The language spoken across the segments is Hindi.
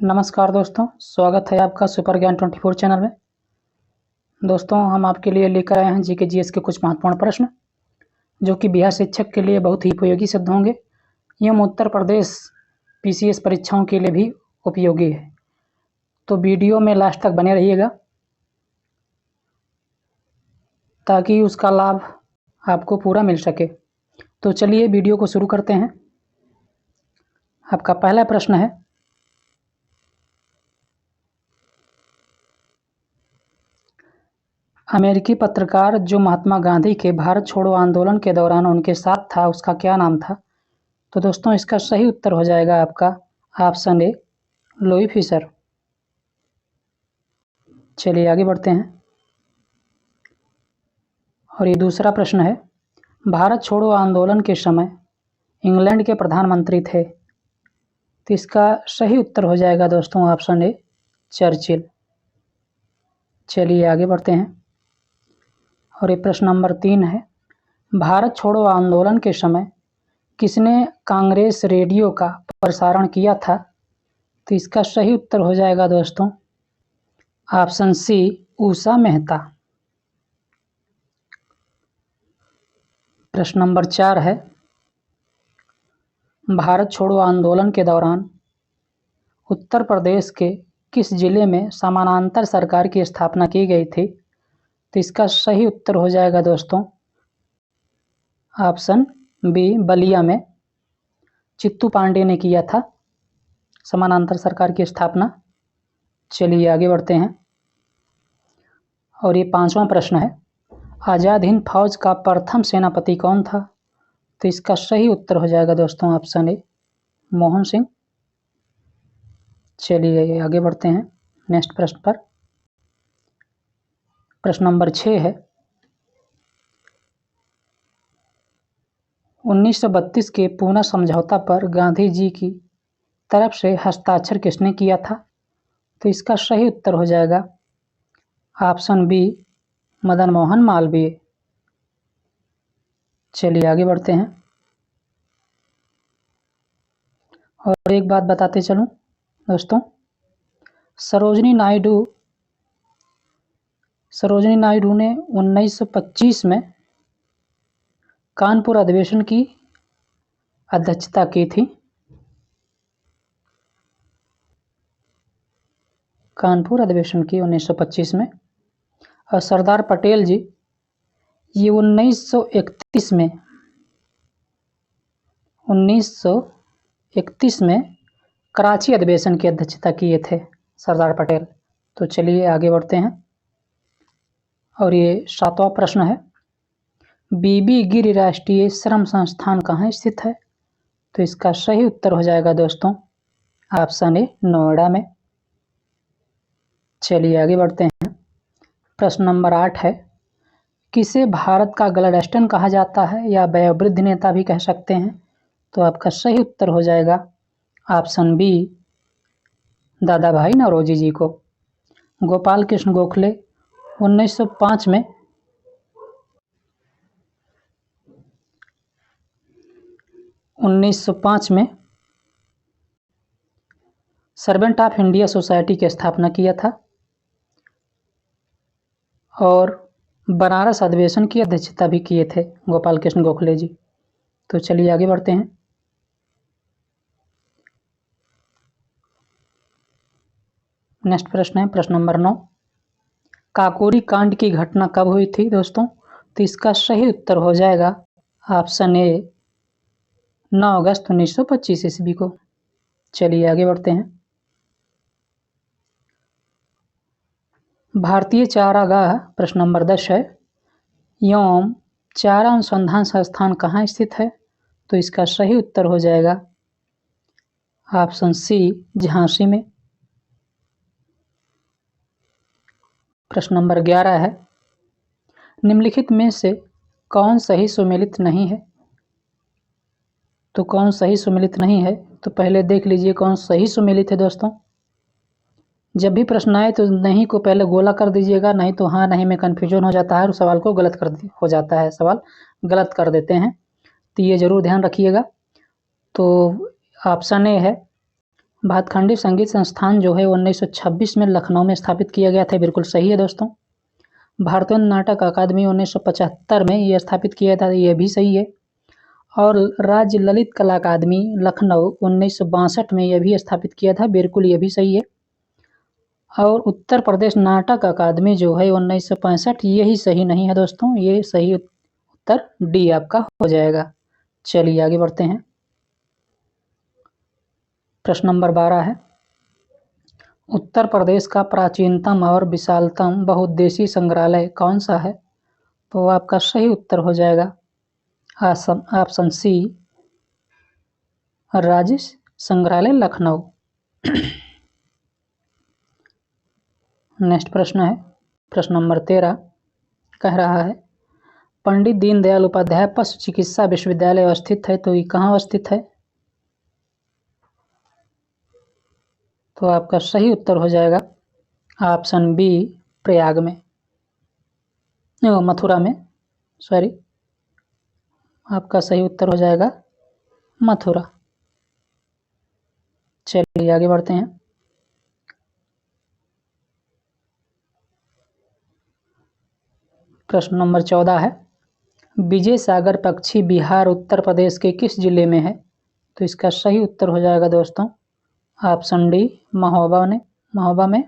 नमस्कार दोस्तों, स्वागत है आपका सुपर ज्ञान 24 चैनल में। दोस्तों, हम आपके लिए लेकर आए हैं जीके जीएस के कुछ महत्वपूर्ण प्रश्न जो कि बिहार शिक्षक के लिए बहुत ही उपयोगी सिद्ध होंगे एवं उत्तर प्रदेश पीसीएस परीक्षाओं के लिए भी उपयोगी है। तो वीडियो में लास्ट तक बने रहिएगा ताकि उसका लाभ आपको पूरा मिल सके। तो चलिए वीडियो को शुरू करते हैं। आपका पहला प्रश्न है, अमेरिकी पत्रकार जो महात्मा गांधी के भारत छोड़ो आंदोलन के दौरान उनके साथ था, उसका क्या नाम था? तो दोस्तों, इसका सही उत्तर हो जाएगा आपका ऑप्शन ए, लुई फिशर। चलिए आगे बढ़ते हैं। और ये दूसरा प्रश्न है, भारत छोड़ो आंदोलन के समय इंग्लैंड के प्रधानमंत्री थे, तो इसका सही उत्तर हो जाएगा दोस्तों ऑप्शन ए, चर्चिल। चलिए आगे बढ़ते हैं। और ये प्रश्न नंबर 3 है, भारत छोड़ो आंदोलन के समय किसने कांग्रेस रेडियो का प्रसारण किया था? तो इसका सही उत्तर हो जाएगा दोस्तों ऑप्शन सी, उषा मेहता। प्रश्न नंबर 4 है, भारत छोड़ो आंदोलन के दौरान उत्तर प्रदेश के किस जिले में समानांतर सरकार की स्थापना की गई थी? तो इसका सही उत्तर हो जाएगा दोस्तों ऑप्शन बी, बलिया में चित्तू पांडे ने किया था समानांतर सरकार की स्थापना। चलिए आगे बढ़ते हैं। और ये 5वां प्रश्न है, आज़ाद हिंद फौज का प्रथम सेनापति कौन था? तो इसका सही उत्तर हो जाएगा दोस्तों ऑप्शन ए, मोहन सिंह। चलिए आगे बढ़ते हैं नेक्स्ट प्रश्न पर। प्रश्न नंबर 6 है, 1932 के पूना समझौता पर गांधी जी की तरफ से हस्ताक्षर किसने किया था? तो इसका सही उत्तर हो जाएगा ऑप्शन बी, मदन मोहन मालवीय। चलिए आगे बढ़ते हैं। और एक बात बताते चलूं दोस्तों, सरोजिनी नायडू ने 1925 में कानपुर अधिवेशन की अध्यक्षता की थी। कानपुर अधिवेशन की 1925 में। और सरदार पटेल जी ये 1931 में कराची अधिवेशन की अध्यक्षता किए थे सरदार पटेल। तो चलिए आगे बढ़ते हैं। और ये 7वां प्रश्न है, बीबी गिरी राष्ट्रीय श्रम संस्थान कहाँ स्थित है? तो इसका सही उत्तर हो जाएगा दोस्तों ऑप्शन ए, नोएडा में। चलिए आगे बढ़ते हैं। प्रश्न नंबर 8 है, किसे भारत का ग्लैडस्टोन कहा जाता है या वयोवृद्ध नेता भी कह सकते हैं? तो आपका सही उत्तर हो जाएगा ऑप्शन बी, दादा भाई नौरोजी जी को। गोपाल कृष्ण गोखले 1905 में सर्वेंट ऑफ इंडिया सोसाइटी की स्थापना किया था और बनारस अधिवेशन की अध्यक्षता भी किए थे गोपाल कृष्ण गोखले जी। तो चलिए आगे बढ़ते हैं। नेक्स्ट प्रश्न है प्रश्न नंबर 9, काकोरी कांड की घटना कब हुई थी दोस्तों? तो इसका सही उत्तर हो जाएगा ऑप्शन ए, 9 अगस्त 1925 ईस्वी को। चलिए आगे बढ़ते हैं। भारतीय चारागाह प्रश्न नंबर 10 है, एवं चारा अनुसंधान संस्थान कहाँ स्थित है? तो इसका सही उत्तर हो जाएगा ऑप्शन सी, झांसी में। प्रश्न नंबर 11 है, निम्नलिखित में से कौन सही सुमेलित नहीं है? तो कौन सही सुमेलित नहीं है, तो पहले देख लीजिए कौन सही सुमेलित है दोस्तों। जब भी प्रश्न आए तो नहीं को पहले गोला कर दीजिएगा, नहीं तो हाँ नहीं में कन्फ्यूजन हो जाता है और सवाल को गलत हो जाता है, सवाल गलत कर देते हैं। तो ये जरूर ध्यान रखिएगा। तो ऑप्शन ए है भातखंडी संगीत संस्थान जो है 1926 में लखनऊ में स्थापित किया गया था। बिल्कुल सही है दोस्तों। भारतीय नाटक अकादमी 1975 में यह स्थापित किया था, यह भी सही है। और राज्य ललित कला अकादमी लखनऊ 1962 में यह भी स्थापित किया था, बिल्कुल यह भी सही है। और उत्तर प्रदेश नाटक अकादमी जो है 1965, यही सही नहीं है दोस्तों, ये सही उत्तर डी आपका हो जाएगा। चलिए आगे बढ़ते हैं। प्रश्न नंबर 12 है, उत्तर प्रदेश का प्राचीनतम और विशालतम बहुउद्देशीय संग्रहालय कौन सा है? तो आपका सही उत्तर हो जाएगा ऑप्शन सी, राज्य संग्रहालय लखनऊ। नेक्स्ट प्रश्न है, प्रश्न नंबर 13 कह रहा है, पंडित दीनदयाल उपाध्याय पशु चिकित्सा विश्वविद्यालय स्थित है, तो ये कहाँ स्थित है? तो आपका सही उत्तर हो जाएगा ऑप्शन बी, प्रयाग में, मथुरा में, सॉरी, आपका सही उत्तर हो जाएगा मथुरा। चलिए आगे बढ़ते हैं। प्रश्न नंबर 14 है, विजय सागर पक्षी बिहार उत्तर प्रदेश के किस जिले में है? तो इसका सही उत्तर हो जाएगा दोस्तों ऑप्शन डी, महोबा में।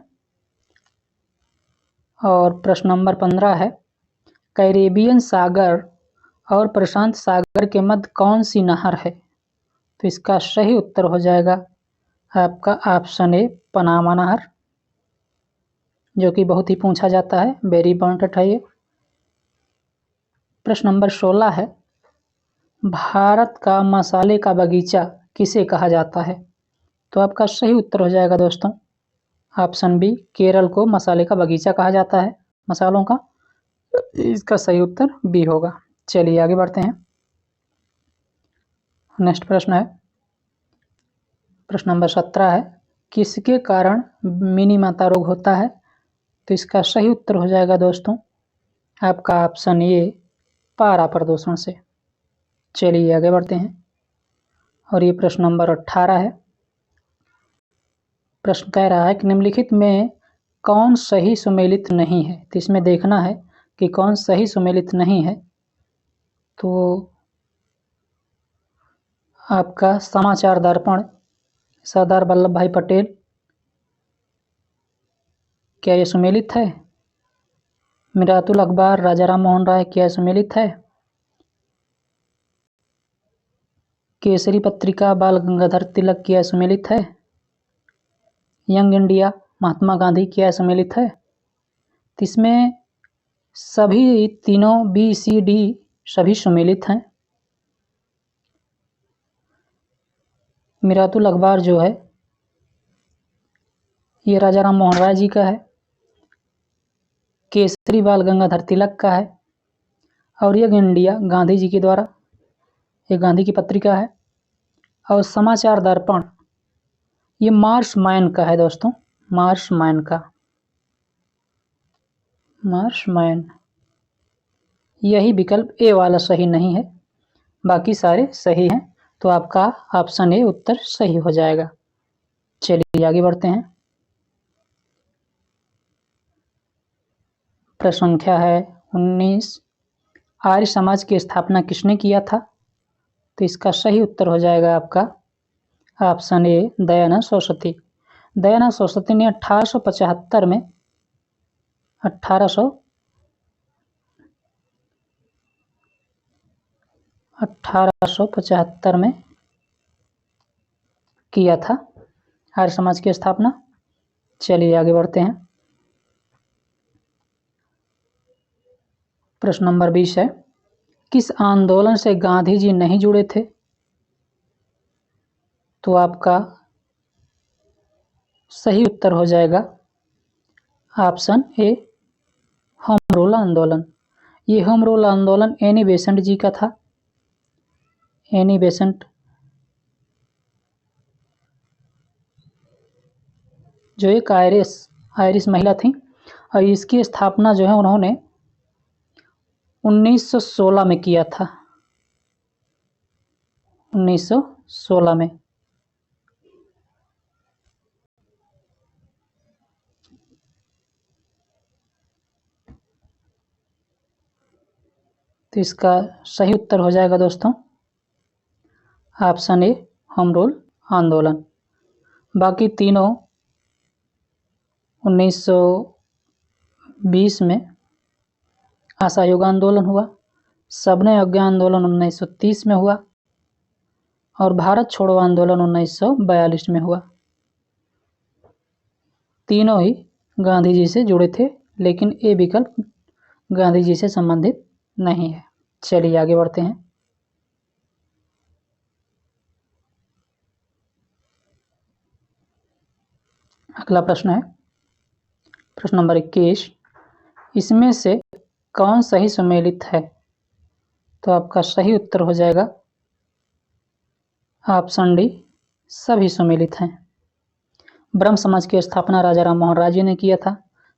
और प्रश्न नंबर 15 है, कैरेबियन सागर और प्रशांत सागर के मध्य कौन सी नहर है? तो इसका सही उत्तर हो जाएगा आपका ऑप्शन ए, पनामा नहर, जो कि बहुत ही पूछा जाता है, वेरी इंपॉर्टेंट है ये। प्रश्न नंबर 16 है, भारत का मसाले का बगीचा किसे कहा जाता है? तो आपका सही उत्तर हो जाएगा दोस्तों ऑप्शन बी, केरल को मसाले का बगीचा कहा जाता है, मसालों का। इसका सही उत्तर बी होगा। चलिए आगे बढ़ते हैं। नेक्स्ट प्रश्न है, प्रश्न नंबर 17 है, किसके कारण मिनीमाता रोग होता है? तो इसका सही उत्तर हो जाएगा दोस्तों आपका ऑप्शन ए, पारा प्रदूषण से। चलिए आगे बढ़ते हैं। और ये प्रश्न नंबर 18 है, प्रश्न कह रहा है कि निम्नलिखित में कौन सही सुमेलित नहीं है? तो इसमें देखना है कि कौन सही सुमेलित नहीं है। तो आपका समाचार दर्पण सरदार वल्लभ भाई पटेल, क्या ये सुमेलित है? मिरातुल अखबार राजा राम मोहन राय, क्या सुमेलित है? केसरी पत्रिका बाल गंगाधर तिलक, क्या सुमेलित है? यंग इंडिया महात्मा गांधी, क्या सम्मिलित है? तो इसमें सभी तीनों बी सी डी सभी सम्मिलित हैं। मिरातुल अखबार जो है ये राजा राम मोहन राय जी का है, केसरी बाल गंगाधर तिलक का है, और यंग इंडिया गांधी जी के द्वारा, ये गांधी की पत्रिका है। और समाचार दर्पण ये मार्श मैन का है दोस्तों, मार्श मैन का, मार्श मैन। यही विकल्प ए वाला सही नहीं है, बाकी सारे सही हैं, तो आपका ऑप्शन ए उत्तर सही हो जाएगा। चलिए आगे बढ़ते हैं। प्रश्न संख्या है 19, आर्य समाज की स्थापना किसने किया था? तो इसका सही उत्तर हो जाएगा आपका ऑप्शन ए, दयानंद सरस्वती। दयानंद सरस्वती ने 1875 में 1875 में किया था आर्य समाज की स्थापना। चलिए आगे बढ़ते हैं। प्रश्न नंबर 20 है, किस आंदोलन से गांधी जी नहीं जुड़े थे? तो आपका सही उत्तर हो जाएगा ऑप्शन ए, होम रूल आंदोलन। ये होम रूल आंदोलन एनी बेसेंट जी का था। एनी बेसेंट जो एक आयरिश महिला थी, और इसकी स्थापना जो है उन्होंने 1916 में किया था। 1916 में तो इसका सही उत्तर हो जाएगा दोस्तों ऑप्शन ए होम रूल आंदोलन। बाकी तीनों 1920 में असहयोग आंदोलन हुआ, सबने यज्ञ आंदोलन 1930 में हुआ और भारत छोड़ो आंदोलन 1942 में हुआ। तीनों ही गांधी जी से जुड़े थे, लेकिन ए विकल्प गांधी जी से संबंधित नहीं है। चलिए आगे बढ़ते हैं। अगला प्रश्न है प्रश्न नंबर 21, इसमें से कौन सही सुमेलित है? तो आपका सही उत्तर हो जाएगा ऑप्शन डी, सभी सुमेलित हैं। ब्रह्म समाज की स्थापना राजा राम मोहन राय जी ने किया था।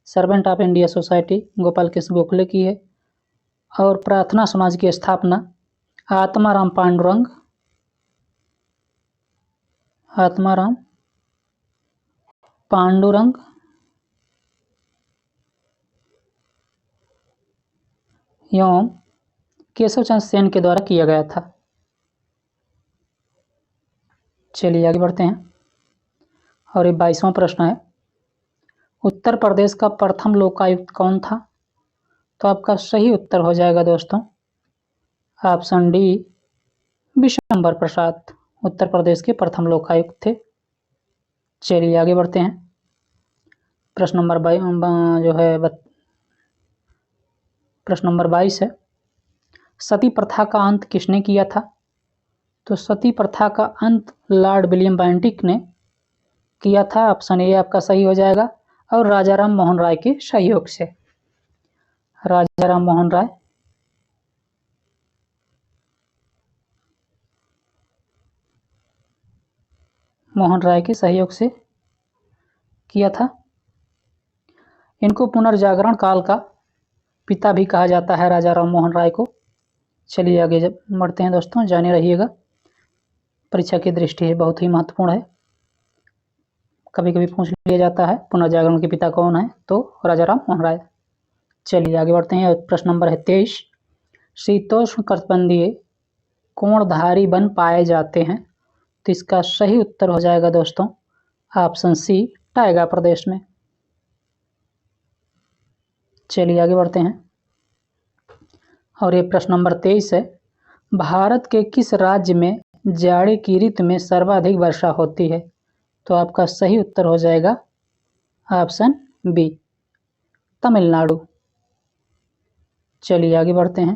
Servant of India society Gopal Krishna Gokhale की है और प्रार्थना समाज की स्थापना आत्माराम पांडुरंग एवं केशव चंद्र सेन के द्वारा किया गया था। चलिए आगे बढ़ते हैं और ये 22वां प्रश्न है, उत्तर प्रदेश का प्रथम लोकायुक्त कौन था? तो आपका सही उत्तर हो जाएगा दोस्तों ऑप्शन डी, विशंबर प्रसाद उत्तर प्रदेश के प्रथम लोकायुक्त थे। चलिए आगे बढ़ते हैं। प्रश्न नंबर 22 है, सती प्रथा का अंत किसने किया था? तो सती प्रथा का अंत लॉर्ड विलियम बेंटिक ने किया था। ऑप्शन ए आपका सही हो जाएगा और राजा राम मोहन राय के सहयोग से। राजा राम मोहन राय के सहयोग से किया था। इनको पुनर्जागरण काल का पिता भी कहा जाता है, राजा राम मोहन राय को। चलिए आगे जब बढ़ते हैं दोस्तों, जाने रहिएगा, परीक्षा की दृष्टि है बहुत ही महत्वपूर्ण है। कभी कभी पूछ लिया जाता है पुनर्जागरण के पिता कौन है, तो राजा राम मोहन राय। चलिए आगे बढ़ते हैं। प्रश्न नंबर है 23, शीतोष्ण कटिबंधीय कोणधारी वन पाए जाते हैं? तो इसका सही उत्तर हो जाएगा दोस्तों ऑप्शन सी, टाइगा प्रदेश में। चलिए आगे बढ़ते हैं और ये प्रश्न नंबर 23 है, भारत के किस राज्य में जाड़े की ऋतु में सर्वाधिक वर्षा होती है? तो आपका सही उत्तर हो जाएगा ऑप्शन बी, तमिलनाडु। चलिए आगे बढ़ते हैं।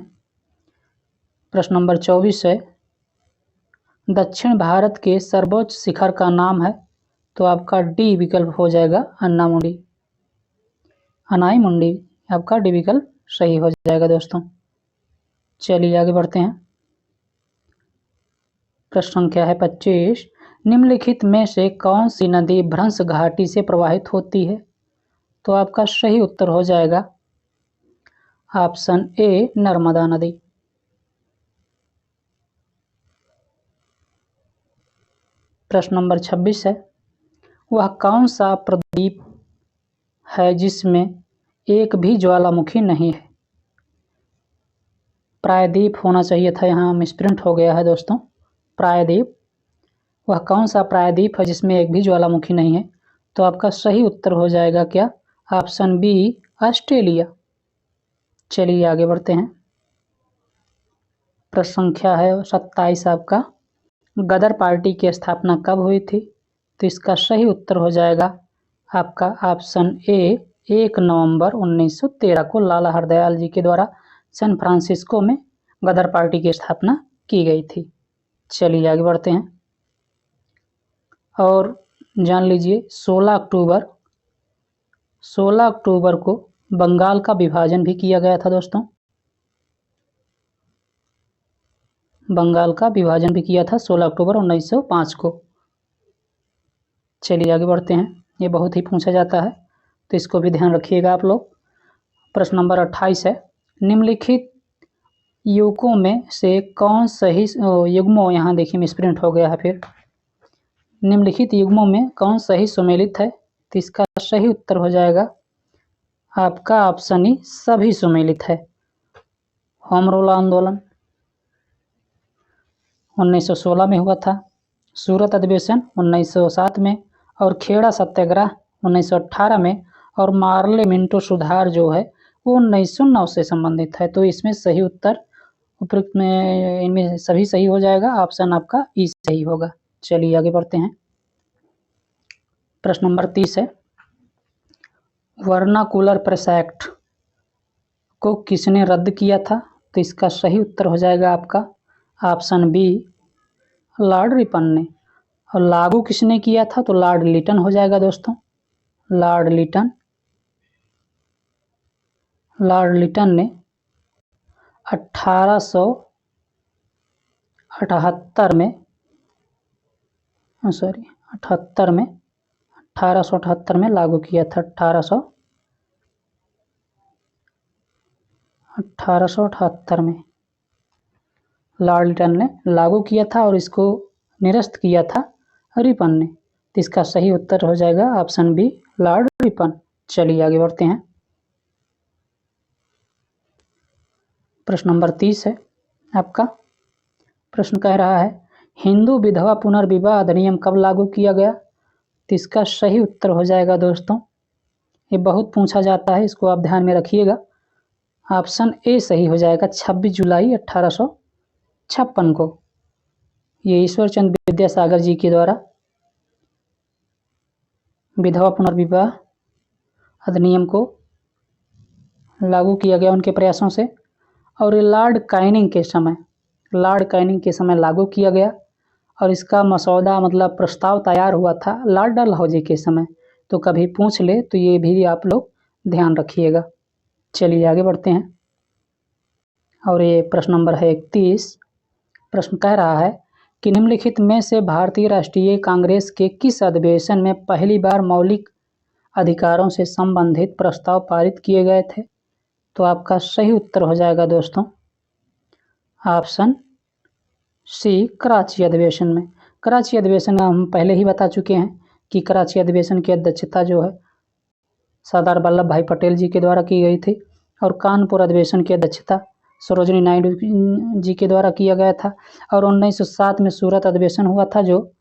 प्रश्न नंबर 24 है, दक्षिण भारत के सर्वोच्च शिखर का नाम है? तो आपका डी विकल्प हो जाएगा अनाई मुंडी। आपका डी विकल्प सही हो जाएगा दोस्तों। चलिए आगे बढ़ते हैं। प्रश्न संख्या है 25, निम्नलिखित में से कौन सी नदी भ्रंश घाटी से प्रवाहित होती है? तो आपका सही उत्तर हो जाएगा ऑप्शन ए, नर्मदा नदी। प्रश्न नंबर 26 है, वह कौन सा प्रदीप है जिसमें एक भी ज्वालामुखी नहीं है? प्रायद्वीप होना चाहिए था, यहाँ मिसप्रिंट हो गया है दोस्तों, प्रायद्वीप। वह कौन सा प्रायद्वीप है जिसमें एक भी ज्वालामुखी नहीं है? तो आपका सही उत्तर हो जाएगा क्या ऑप्शन बी, ऑस्ट्रेलिया। चलिए आगे बढ़ते हैं। प्रश्न संख्या है 27 आपका, गदर पार्टी की स्थापना कब हुई थी? तो इसका सही उत्तर हो जाएगा आपका ऑप्शन ए, 1 नवंबर 1913 को लाला हरदयाल जी के द्वारा सैन फ्रांसिस्को में गदर पार्टी की स्थापना की गई थी। चलिए आगे बढ़ते हैं और जान लीजिए 16 अक्टूबर को बंगाल का विभाजन भी किया गया था दोस्तों। बंगाल का विभाजन भी किया था 16 अक्टूबर 1905 को। चलिए आगे बढ़ते हैं, ये बहुत ही पूछा जाता है तो इसको भी ध्यान रखिएगा आप लोग। प्रश्न नंबर 28 है, निम्नलिखित युग्मों में से कौन सही युग्मों, यहाँ देखिए मिसप्रिंट हो गया है फिर, निम्नलिखित युग्मों में कौन सही सुमेलित है? तो इसका सही उत्तर हो जाएगा आपका ऑप्शन ई, सभी सुमेलित है। होम रूल आंदोलन 1916 में हुआ था, सूरत अधिवेशन 1907 में, और खेड़ा सत्याग्रह 1918 में, और मार्ले मिंटो सुधार जो है वो 1909 से संबंधित है। तो इसमें सही उत्तर उपरोक्त में इनमें सभी सही हो जाएगा, ऑप्शन आपका ई सही होगा। चलिए आगे बढ़ते हैं। प्रश्न नंबर 30 है, वर्नाकुलर प्रेस एक्ट को किसने रद्द किया था? तो इसका सही उत्तर हो जाएगा आपका ऑप्शन बी, लॉर्ड रिपन ने। और लागू किसने किया था? तो लॉर्ड लिटन हो जाएगा दोस्तों, लॉर्ड लिटन। लॉर्ड लिटन ने 1878 में 1878 में लागू किया था। 1878 में लॉर्ड लिटन ने लागू किया था और इसको निरस्त किया था रिपन ने। तो इसका सही उत्तर हो जाएगा ऑप्शन बी, लॉर्ड रिपन। चलिए आगे बढ़ते हैं। प्रश्न नंबर 30 है आपका। प्रश्न कह रहा है, हिंदू विधवा पुनर्विवाह अधिनियम कब लागू किया गया? तो इसका सही उत्तर हो जाएगा दोस्तों, ये बहुत पूछा जाता है, इसको आप ध्यान में रखिएगा, ऑप्शन ए सही हो जाएगा 26 जुलाई 1856 को। ये ईश्वरचंद विद्यासागर जी के द्वारा विधवा पुनर्विवाह अधिनियम को लागू किया गया उनके प्रयासों से। और ये लॉर्ड कैनिंग के समय लागू किया गया और इसका मसौदा मतलब प्रस्ताव तैयार हुआ था लॉर्ड डलहौजी के समय। तो कभी पूछ ले तो ये भी आप लोग ध्यान रखिएगा। चलिए आगे बढ़ते हैं। और ये प्रश्न नंबर है 31। प्रश्न कह रहा है कि निम्नलिखित में से भारतीय राष्ट्रीय कांग्रेस के किस अधिवेशन में पहली बार मौलिक अधिकारों से संबंधित प्रस्ताव पारित किए गए थे? तो आपका सही उत्तर हो जाएगा दोस्तों ऑप्शन सी, कराची अधिवेशन में। कराची अधिवेशन हम पहले ही बता चुके हैं कि कराची अधिवेशन की अध्यक्षता जो है सरदार वल्लभ भाई पटेल जी के द्वारा की गई थी और कानपुर अधिवेशन की अध्यक्षता सरोजिनी नायडू जी के द्वारा किया गया था। और 1907 में सूरत अधिवेशन हुआ था, जो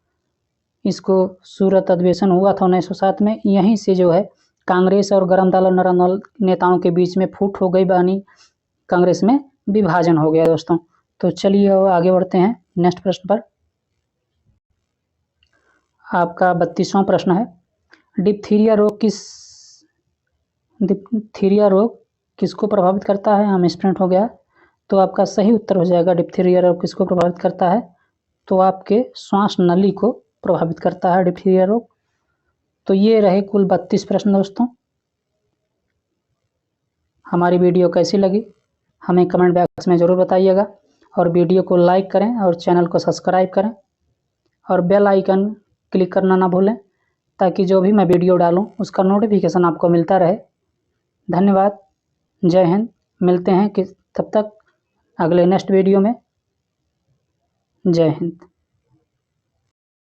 इसको सूरत अधिवेशन हुआ था 1907 में। यहीं से जो है कांग्रेस और गरम दल और नरम दल नेताओं के बीच में फूट हो गई, बानी कांग्रेस में विभाजन हो गया दोस्तों। तो चलिए आगे बढ़ते हैं नेक्स्ट प्रश्न पर। आपका 32वां प्रश्न है, डिप्थीरिया रोग किसको प्रभावित करता है? हम स्टूडेंट हो गया। तो आपका सही उत्तर हो जाएगा डिप्थीरिया रोग किसको प्रभावित करता है? तो आपके श्वास नली को प्रभावित करता है डिप्थीरिया रोग। तो ये रहे कुल 32 प्रश्न दोस्तों। हमारी वीडियो कैसी लगी हमें कमेंट बॉक्स में ज़रूर बताइएगा और वीडियो को लाइक करें और चैनल को सब्सक्राइब करें और बेल आइकन क्लिक करना ना भूलें ताकि जो भी मैं वीडियो डालूं उसका नोटिफिकेशन आपको मिलता रहे। धन्यवाद, जय हिंद। मिलते हैं कि तब तक अगले नेक्स्ट वीडियो में। जय हिंद।